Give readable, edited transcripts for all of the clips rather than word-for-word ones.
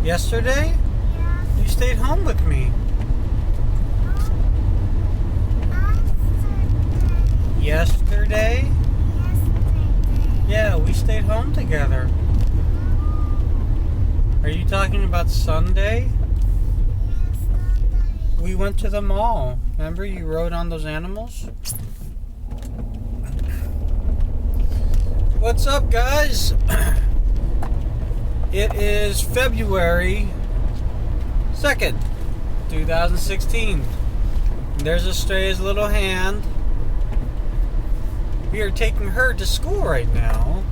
Yesterday? Yeah. You stayed home with me. Yesterday? Yesterday. Yeah, we stayed home together. Are you talking about Sunday? Yesterday. We went to the mall. Remember you rode on those animals? What's up, guys? It is February 2nd, 2016. There's Estrella's little hand. We are taking her to school right now,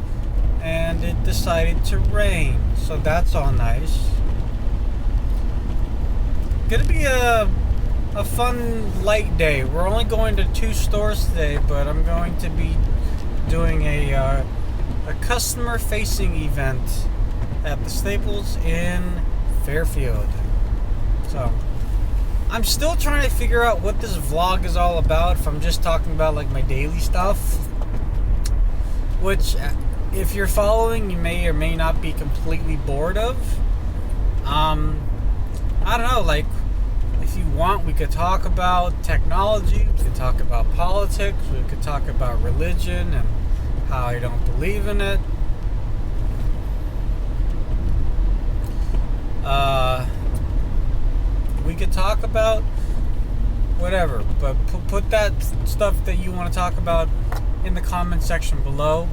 and it decided to rain, so that's all nice. Gonna be a fun light day. We're only going to 2 stores today, but I'm going to be doing a customer-facing event at the Staples in Fairfield. So I'm still trying to figure out what this vlog is all about. If I'm just talking about like my daily stuff, which if you're following, you may or may not be completely bored of. I don't know, like if you want, we could talk about technology, we could talk about politics, we could talk about religion and how I don't believe in it. We could talk about whatever, but put that stuff that you want to talk about in the comment section below.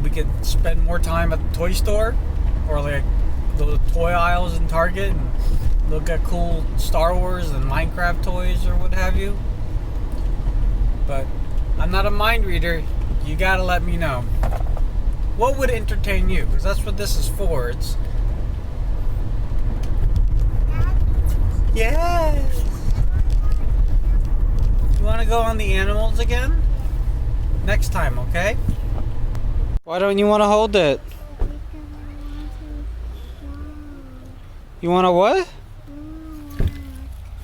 We could spend more time at the toy store or like the toy aisles in Target and look at cool Star Wars and Minecraft toys or what have you. But I'm not a mind reader. You gotta let me know. What would entertain you? Because that's what this is for. It's yes. You want to go on the animals again? Next time, okay? Why don't you want to hold it? You want to what?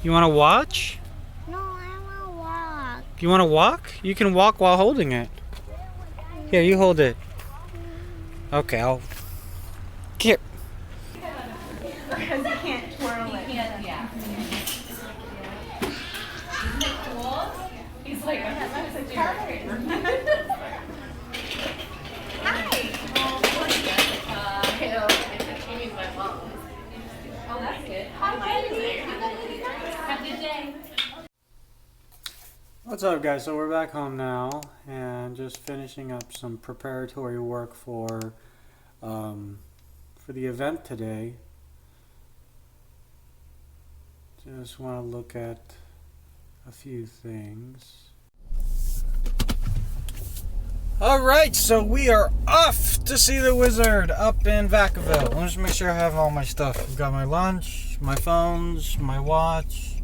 You want to watch? No, I want to walk. You want to walk? You can walk while holding it. Here, you hold it. Okay, I'll... Here. Because you can't twirl it. Yeah. Isn't it cool? He's like, I'm such a perfect. Hi. Amy's my mom. Oh, that's good. Hi, Lindsay. Have a good day. What's up, guys? So we're back home now and just finishing up some preparatory work for the event today. Just want to look at a few things. Alright, so we are off to see the wizard up in Vacaville. Let me just make sure I have all my stuff. I've got my lunch, my phones, my watch,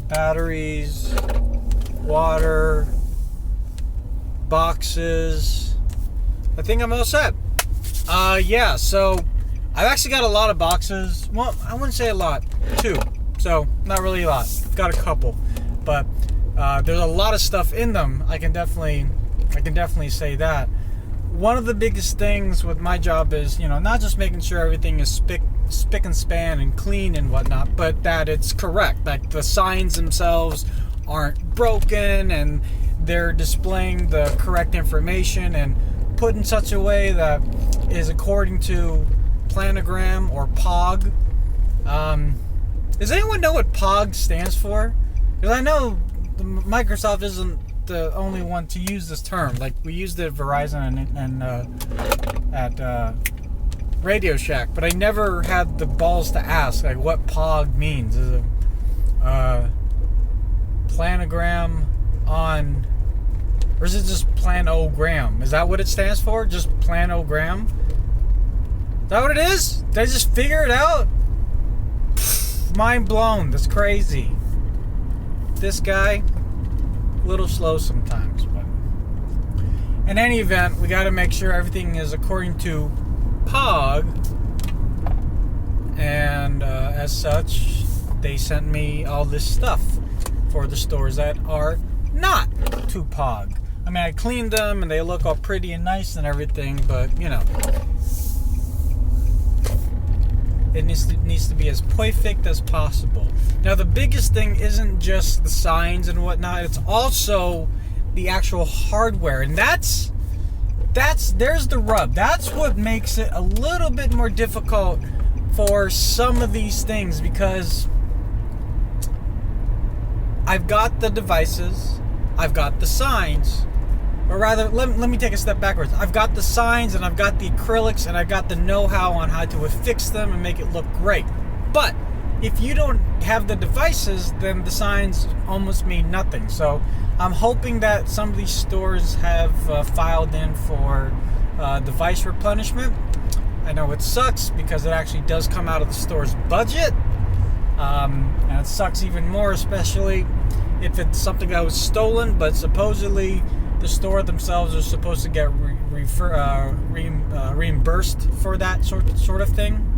batteries, water, boxes. I think I'm all set. Yeah, so I've actually got a lot of boxes. Well, I wouldn't say a lot. 2. So, not really a lot. Got a couple. But there's a lot of stuff in them. I can definitely say that. One of the biggest things with my job is, not just making sure everything is spick and span and clean and whatnot, but that it's correct. Like the signs themselves aren't broken and they're displaying the correct information and put in such a way that is according to planogram or POG. Does anyone know what POG stands for? Because I know Microsoft isn't the only one to use this term. Like we used it at Verizon and at Radio Shack, but I never had the balls to ask like what POG means. Is it planogram on, or is it just planogram? Is that what it stands for? Just planogram? Is that what it is? Did I just figure it out? Pfft, mind blown. That's crazy. This guy, a little slow sometimes, but in any event, we got to make sure everything is according to POG, and as such, they sent me all this stuff for the stores that are not to POG. I mean, I cleaned them and they look all pretty and nice and everything, but It needs to be as perfect as possible. Now, the biggest thing isn't just the signs and whatnot. It's also the actual hardware, and there's the rub. That's what makes it a little bit more difficult for some of these things, because I've got the devices, I've got the signs, or rather, let me take a step backwards. I've got the signs and I've got the acrylics and I've got the know-how on how to affix them and make it look great. But if you don't have the devices, then the signs almost mean nothing. So I'm hoping that some of these stores have filed in for device replenishment. I know it sucks because it actually does come out of the store's budget. And it sucks even more, especially if it's something that was stolen, but supposedly the store themselves are supposed to get reimbursed for that sort of thing.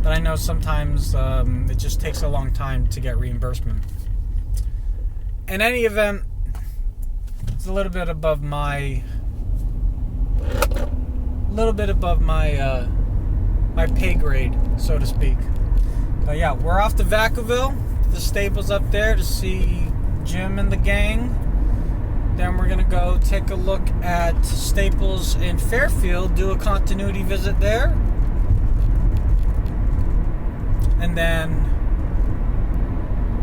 But I know sometimes it just takes a long time to get reimbursement. In any event, it's a little bit above my my pay grade, so to speak. But yeah, we're off to Vacaville, the Staples up there, to see Jim and the gang. Then we're gonna go take a look at Staples in Fairfield, do a continuity visit there, and then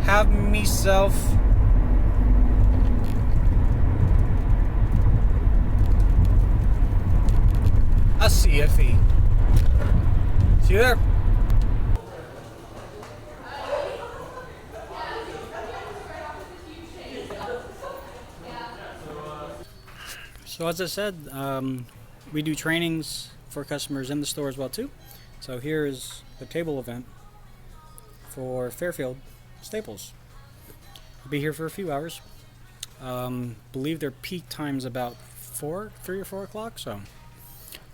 have myself a CFE. See you there. So as I said, we do trainings for customers in the store as well too. So here is the table event for Fairfield Staples. I'll be here for a few hours. Believe their peak time's about 3 or 4 o'clock, so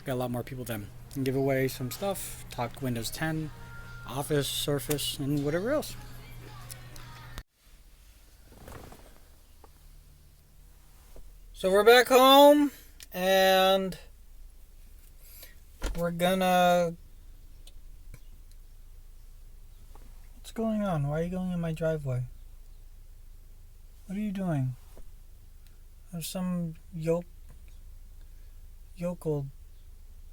got a lot more people then. And give away some stuff, talk Windows 10, Office, Surface, and whatever else. So we're back home, and we're gonna... What's going on? Why are you going in my driveway? What are you doing? There's some yokel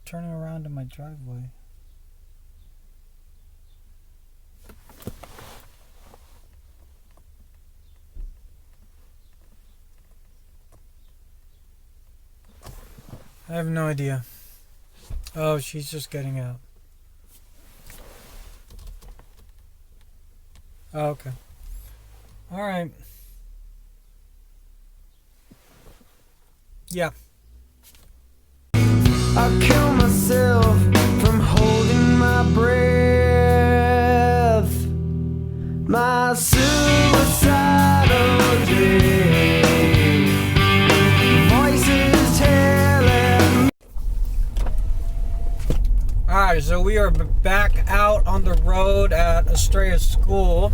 turning around in my driveway. I have no idea. Oh, she's just getting out. Oh, okay. Alright. Yeah. I kill myself from holding my breath. My suicidal dream. Voices telling me. Alright, so we are back out on the road at Estrella School.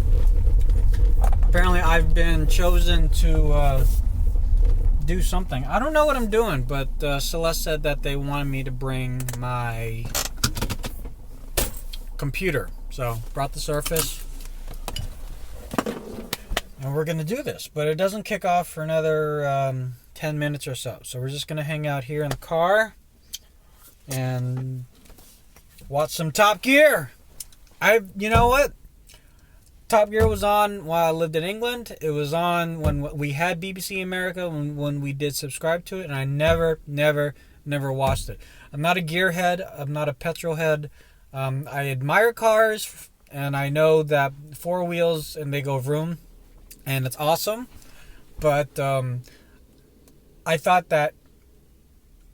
Apparently I've been chosen to do something. I don't know what I'm doing, but Celeste said that they wanted me to bring my computer. So, brought the Surface. And we're going to do this. But it doesn't kick off for another 10 minutes or so. So we're just going to hang out here in the car and watch some Top Gear. You know what? Top Gear was on while I lived in England. It was on when we had BBC America, when we did subscribe to it, and I never watched it. I'm not a gearhead. I'm not a petrol head. I admire cars, and I know that 4 wheels and they go vroom, and it's awesome. But I thought that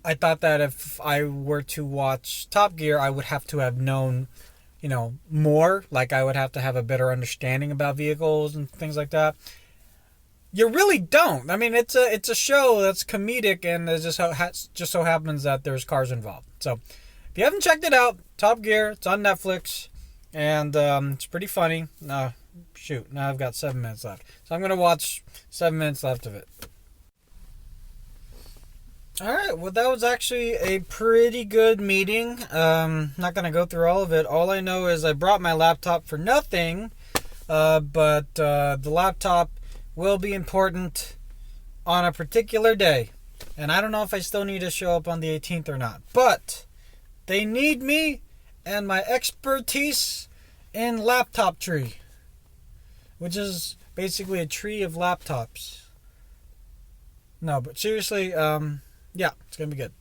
if I were to watch Top Gear, I would have to have known, more. Like I would have to have a better understanding about vehicles and things like that. You really don't. I mean, it's a show that's comedic, and it just so happens that there's cars involved. So, if you haven't checked it out, Top Gear, it's on Netflix, and it's pretty funny. Now I've got 7 minutes left, so I'm gonna watch 7 minutes left of it. All right. Well, that was actually a pretty good meeting. Not gonna go through all of it. All I know is I brought my laptop for nothing, but the laptop will be important on a particular day, and I don't know if I still need to show up on the 18th or not. But they need me and my expertise in laptop tree, which is basically a tree of laptops. No, but seriously, yeah, it's gonna be good.